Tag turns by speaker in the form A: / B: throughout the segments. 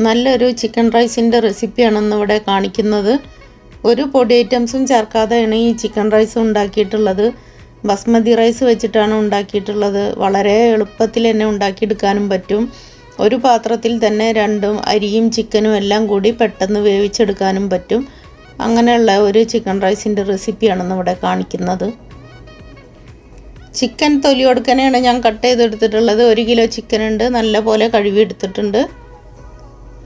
A: നല്ലൊരു ചിക്കൻ റൈസിൻ്റെ റെസിപ്പിയാണെന്ന് ഇവിടെ കാണിക്കുന്നത്. ഒരു പൊടി ഐറ്റംസും ചേർക്കാതെയാണ് ഈ ചിക്കൻ റൈസ് ഉണ്ടാക്കിയിട്ടുള്ളത്. ബസ്മതി റൈസ് വെച്ചിട്ടാണ് ഉണ്ടാക്കിയിട്ടുള്ളത്. വളരെ എളുപ്പത്തിൽ തന്നെ ഉണ്ടാക്കിയെടുക്കാനും പറ്റും. ഒരു പാത്രത്തിൽ തന്നെ രണ്ടും അരിയും ചിക്കനും എല്ലാം കൂടി പെട്ടെന്ന് വേവിച്ചെടുക്കാനും പറ്റും. അങ്ങനെയുള്ള ഒരു ചിക്കൻ റൈസിൻ്റെ റെസിപ്പിയാണെന്ന് ഇവിടെ കാണിക്കുന്നത്. ചിക്കൻ തൊലി കൊടുക്കാനാണ് ഞാൻ കട്ട് ചെയ്തെടുത്തിട്ടുള്ളത്. 1 കിലോ ചിക്കൻ ഉണ്ട്, നല്ല പോലെ കഴുകിയെടുത്തിട്ടുണ്ട്.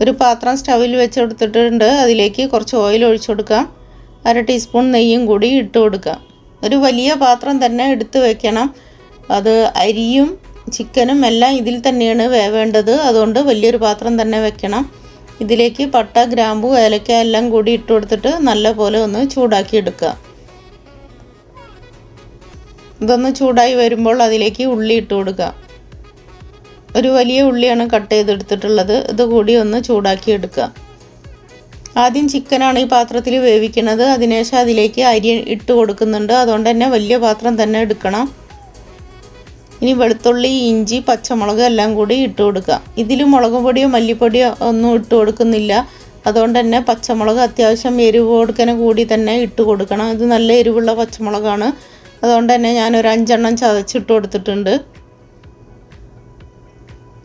A: ഒരു പാത്രം സ്റ്റവിൽ വെച്ചെടുത്തിട്ടുണ്ട്. അതിലേക്ക് കുറച്ച് ഓയിൽ ഒഴിച്ചു കൊടുക്കാം. 1/2 ടീസ്പൂൺ നെയ്യും കൂടി ഇട്ട് കൊടുക്കാം. ഒരു വലിയ പാത്രം തന്നെ എടുത്ത് വെക്കണം. അത് അരിയും ചിക്കനും എല്ലാം ഇതിൽ തന്നെയാണ് വേവേണ്ടത്. അതുകൊണ്ട് വലിയൊരു പാത്രം തന്നെ വെക്കണം. ഇതിലേക്ക് പട്ട, ഗ്രാമ്പു, ഏലക്ക എല്ലാം കൂടി ഇട്ട് കൊടുത്തിട്ട് നല്ല പോലെ ഒന്ന് ചൂടാക്കി എടുക്കുക. ഇതൊന്ന് ചൂടായി വരുമ്പോൾ അതിലേക്ക് ഉള്ളി ഇട്ട് കൊടുക്കുക. ഒരു വലിയ ഉള്ളിയാണ് കട്ട് ചെയ്തെടുത്തിട്ടുള്ളത്. ഇത് കൂടി ഒന്ന് ചൂടാക്കി എടുക്കുക. ആദ്യം ചിക്കനാണ് ഈ പാത്രത്തിൽ വേവിക്കുന്നത്. അതിനുശേഷം അതിലേക്ക് അരി ഇട്ട് കൊടുക്കുന്നുണ്ട്. അതുകൊണ്ട് തന്നെ വലിയ പാത്രം തന്നെ എടുക്കണം. ഇനി വെളുത്തുള്ളി, ഇഞ്ചി, പച്ചമുളക് എല്ലാം കൂടി ഇട്ട് കൊടുക്കുക. ഇതിൽ മുളക് പൊടിയോ മല്ലിപ്പൊടിയോ ഒന്നും ഇട്ട് കൊടുക്കുന്നില്ല. അതുകൊണ്ട് തന്നെ പച്ചമുളക് അത്യാവശ്യം എരിവ് കൊടുക്കാൻ കൂടി തന്നെ ഇട്ട് കൊടുക്കണം. ഇത് നല്ല എരിവുള്ള പച്ചമുളകാണ്. അതുകൊണ്ട് തന്നെ ഞാനൊരു 5 എണ്ണം ചതച്ചിട്ട് കൊടുത്തിട്ടുണ്ട്.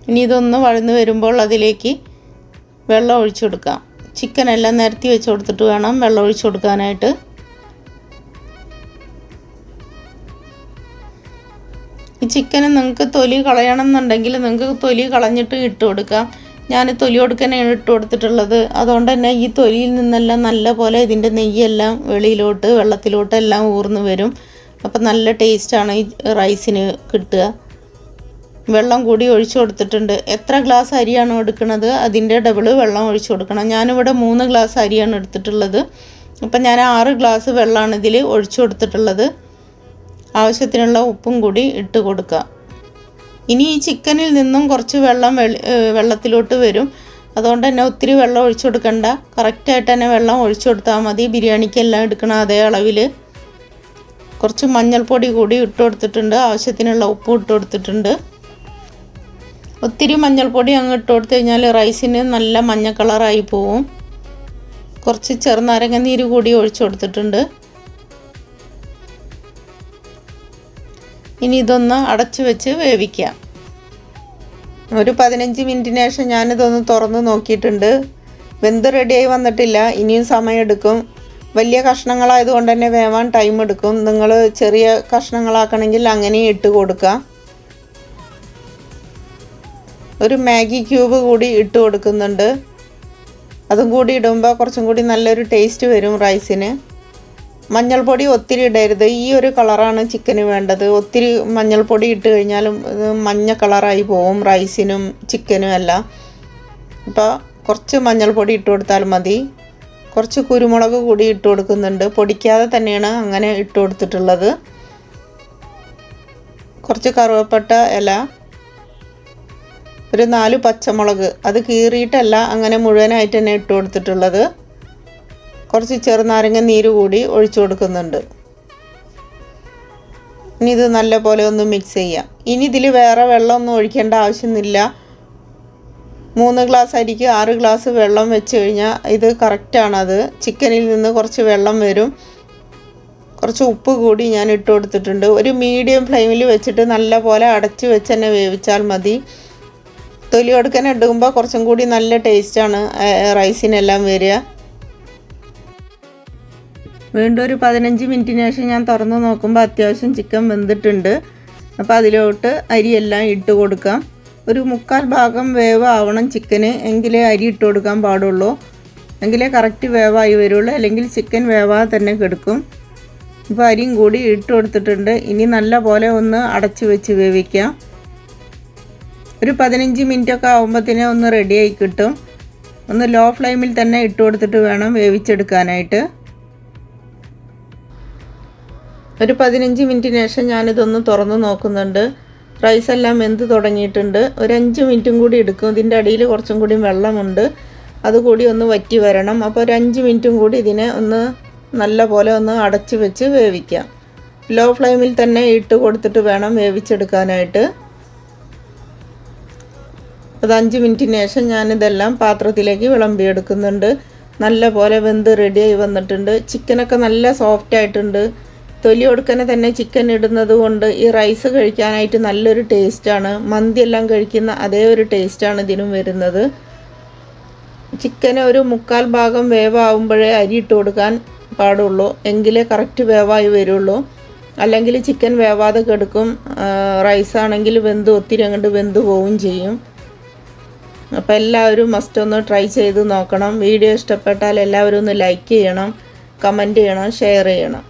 A: ഇനി ഇതൊന്ന് വഴന്ന് വരുമ്പോൾ അതിലേക്ക് വെള്ളം ഒഴിച്ചു കൊടുക്കാം. ചിക്കൻ എല്ലാം നിരത്തി വെച്ച് കൊടുത്തിട്ട് വേണം വെള്ളം ഒഴിച്ചു കൊടുക്കാനായിട്ട്. ഈ ചിക്കന് നിങ്ങൾക്ക് തൊലി കളയണം എന്നുണ്ടെങ്കിൽ നിങ്ങൾക്ക് തൊലി കളഞ്ഞിട്ട് ഇട്ട് കൊടുക്കാം. ഞാൻ തൊലി കൊടുക്കാനാണ് ഇട്ട് കൊടുത്തിട്ടുള്ളത്. അതുകൊണ്ട് തന്നെ ഈ തൊലിയിൽ നിന്നെല്ലാം നല്ല പോലെ ഇതിൻ്റെ നെയ്യെല്ലാം വെളിയിലോട്ട് വെള്ളത്തിലോട്ട് എല്ലാം ഊർന്ന് വരും. അപ്പം നല്ല ടേസ്റ്റാണ് ഈ റൈസിന് കിട്ടുക. വെള്ളം കൂടി ഒഴിച്ചു കൊടുത്തിട്ടുണ്ട്. എത്ര ഗ്ലാസ് അരിയാണോ എടുക്കുന്നത് അതിൻ്റെ ഡബിള് വെള്ളം ഒഴിച്ചു കൊടുക്കണം. ഞാനിവിടെ 3 ഗ്ലാസ് അരിയാണ് എടുത്തിട്ടുള്ളത്. അപ്പം ഞാൻ 6 ഗ്ലാസ് വെള്ളമാണ് ഇതിൽ ഒഴിച്ചു കൊടുത്തിട്ടുള്ളത്. ആവശ്യത്തിനുള്ള ഉപ്പും കൂടി ഇട്ട് കൊടുക്കുക. ഇനി ഈ ചിക്കനിൽ നിന്നും കുറച്ച് വെള്ളം വെള്ളത്തിലോട്ട് വരും. അതുകൊണ്ട് തന്നെ ഒത്തിരി വെള്ളം ഒഴിച്ചു കൊടുക്കണ്ട. കറക്റ്റായിട്ട് തന്നെ വെള്ളം ഒഴിച്ചു കൊടുത്താൽ മതി. ബിരിയാണിക്കെല്ലാം എടുക്കണം അതേ അളവിൽ. കുറച്ച് മഞ്ഞൾപ്പൊടി കൂടി ഇട്ട് കൊടുത്തിട്ടുണ്ട്. ആവശ്യത്തിനുള്ള ഉപ്പ് ഇട്ട് കൊടുത്തിട്ടുണ്ട്. ഒത്തിരി മഞ്ഞൾപ്പൊടി അങ്ങ് ഇട്ട് കൊടുത്തു കഴിഞ്ഞാൽ റൈസിന് നല്ല മഞ്ഞ കളറായി പോവും. കുറച്ച് ചെറുനാരങ്ങ നീര് കൂടി ഒഴിച്ചു കൊടുത്തിട്ടുണ്ട്. ഇനി ഇതൊന്ന് അടച്ചു വെച്ച് വേവിക്കാം. ഒരു 15 മിനിറ്റിന് ശേഷം ഞാനിതൊന്ന് തുറന്ന് നോക്കിയിട്ടുണ്ട്. വെന്ത് റെഡിയായി വന്നിട്ടില്ല. ഇനിയും സമയമെടുക്കും. വലിയ കഷ്ണങ്ങളായതുകൊണ്ട് തന്നെ വേവാൻ ടൈം എടുക്കും. നിങ്ങൾ ചെറിയ കഷ്ണങ്ങളാക്കണമെങ്കിൽ അങ്ങനെ ഇട്ട് കൊടുക്കുക. ഒരു മാഗി ക്യൂബ് കൂടി ഇട്ട് കൊടുക്കുന്നുണ്ട്. അതും കൂടി ഇടുമ്പോൾ കുറച്ചും കൂടി നല്ലൊരു ടേസ്റ്റ് വരും റൈസിന്. മഞ്ഞൾപ്പൊടി ഒത്തിരി ഇടരുത്. ഈ ഒരു കളറാണ് ചിക്കന് വേണ്ടത്. ഒത്തിരി മഞ്ഞൾപ്പൊടി ഇട്ട് കഴിഞ്ഞാലും ഇത് മഞ്ഞ കളറായി പോവും റൈസിനും ചിക്കനും എല്ലാം. അപ്പോൾ കുറച്ച് മഞ്ഞൾപ്പൊടി ഇട്ട് കൊടുത്താൽ മതി. കുറച്ച് കുരുമുളക് കൂടി ഇട്ട് കൊടുക്കുന്നുണ്ട്. പൊടിക്കാതെ തന്നെയാണ് അങ്ങനെ ഇട്ട് കൊടുത്തിട്ടുള്ളത്. കുറച്ച് കറുവപ്പട്ട ഇല, ഒരു 4 പച്ചമുളക്, അത് കീറിയിട്ടല്ല അങ്ങനെ മുഴുവനായിട്ട് തന്നെ ഇട്ട് കൊടുത്തിട്ടുള്ളത്. കുറച്ച് ചെറുനാരങ്ങ നീര് കൂടി ഒഴിച്ചു കൊടുക്കുന്നുണ്ട്. ഇനി ഇത് നല്ല പോലെ ഒന്ന് മിക്സ് ചെയ്യാം. ഇനി ഇതിൽ വേറെ വെള്ളമൊന്നും ഒഴിക്കേണ്ട ആവശ്യമൊന്നുമില്ല. 3 ഗ്ലാസ് അരിക്ക് 6 ഗ്ലാസ് വെള്ളം വെച്ച് കഴിഞ്ഞാൽ ഇത് കറക്റ്റാണത്. ചിക്കനിൽ നിന്ന് കുറച്ച് വെള്ളം വരും. കുറച്ച് ഉപ്പ് കൂടി ഞാൻ ഇട്ട് കൊടുത്തിട്ടുണ്ട്. ഒരു മീഡിയം ഫ്ലെയിമിൽ വെച്ചിട്ട് നല്ല പോലെ അടച്ച് വെച്ച് തന്നെ വേവിച്ചാൽ മതി. തൊലി കൊടുക്കാൻ എടുക്കുമ്പോൾ കുറച്ചും കൂടി നല്ല ടേസ്റ്റാണ് റൈസിനെല്ലാം വരിക. വീണ്ടും ഒരു 15 മിനിറ്റിന് ശേഷം ഞാൻ തുറന്ന് നോക്കുമ്പോൾ അത്യാവശ്യം ചിക്കൻ വെന്തിട്ടുണ്ട്. അപ്പോൾ അതിലോട്ട് അരിയെല്ലാം ഇട്ട് കൊടുക്കാം. ഒരു 3/4 ഭാഗം വേവ് ആവണം ചിക്കന്. എങ്കിലേ അരി ഇട്ട് കൊടുക്കാൻ പാടുള്ളൂ. എങ്കിലേ കറക്റ്റ് വേവായി വരുള്ളൂ. അല്ലെങ്കിൽ ചിക്കൻ വേവാതെ തന്നെ കിടക്കും. ഇപ്പോൾ അരിയും കൂടി ഇട്ട് കൊടുത്തിട്ടുണ്ട്. ഇനി നല്ല പോലെ ഒന്ന് അടച്ച് വെച്ച് വേവിക്കാം. ഒരു 15 മിനിറ്റൊക്കെ ആകുമ്പോഴത്തേനെ ഒന്ന് റെഡിയായി കിട്ടും. ഒന്ന് ലോ ഫ്ലെയിമിൽ തന്നെ ഇട്ട് കൊടുത്തിട്ട് വേണം വേവിച്ചെടുക്കാനായിട്ട്. ഒരു 15 മിനിറ്റിന് ശേഷം ഞാനിതൊന്ന് തുറന്ന് നോക്കുന്നുണ്ട്. റൈസെല്ലാം വെന്ത് തുടങ്ങിയിട്ടുണ്ട്. ഒരു 5 മിനിറ്റും കൂടി എടുക്കും. ഇതിൻ്റെ അടിയിൽ കുറച്ചും കൂടി വെള്ളമുണ്ട്. അതുകൂടി ഒന്ന് വറ്റി വരണം. അപ്പോൾ ഒരു 5 മിനിറ്റും കൂടി ഇതിനെ ഒന്ന് നല്ല പോലെ ഒന്ന് അടച്ച് വെച്ച് വേവിക്കാം. ലോ ഫ്ലെയിമിൽ തന്നെ ഇട്ട് കൊടുത്തിട്ട് വേണം വേവിച്ചെടുക്കാനായിട്ട്. അത് 5 മിനിറ്റിന് ശേഷം ഞാനിതെല്ലാം പാത്രത്തിലേക്ക് വിളമ്പിയെടുക്കുന്നുണ്ട്. നല്ല പോലെ വെന്ത് റെഡിയായി വന്നിട്ടുണ്ട്. ചിക്കനൊക്കെ നല്ല സോഫ്റ്റ് ആയിട്ടുണ്ട്. തൊലി കൊടുക്കനെ തന്നെ ചിക്കൻ ഇടുന്നത് കൊണ്ട് ഈ റൈസ് കഴിക്കാനായിട്ട് നല്ലൊരു ടേസ്റ്റാണ്. മന്തിയെല്ലാം കഴിക്കുന്ന അതേ ഒരു ടേസ്റ്റാണ് ഇതിനും വരുന്നത്. ചിക്കന് ഒരു 1/4 ഭാഗം വേവാകുമ്പോഴേ അരി ഇട്ട് കൊടുക്കാൻ പാടുള്ളൂ, എങ്കിലേ കറക്റ്റ് വേവായി വരുള്ളൂ. അല്ലെങ്കിൽ ചിക്കൻ വേവാതെ കെടുക്കും. റൈസാണെങ്കിൽ ഒത്തിരി അങ്ങോട്ട് വെന്ത് പോവുകയും ചെയ്യും. അപ്പോൾ എല്ലാവരും മസ്റ്റ് ഒന്ന് ട്രൈ ചെയ്ത് നോക്കണം. വീഡിയോ ഇഷ്ടപ്പെട്ടാൽ എല്ലാവരും ഒന്ന് ലൈക്ക് ചെയ്യണം, കമൻറ്റ് ചെയ്യണം, ഷെയർ ചെയ്യണം.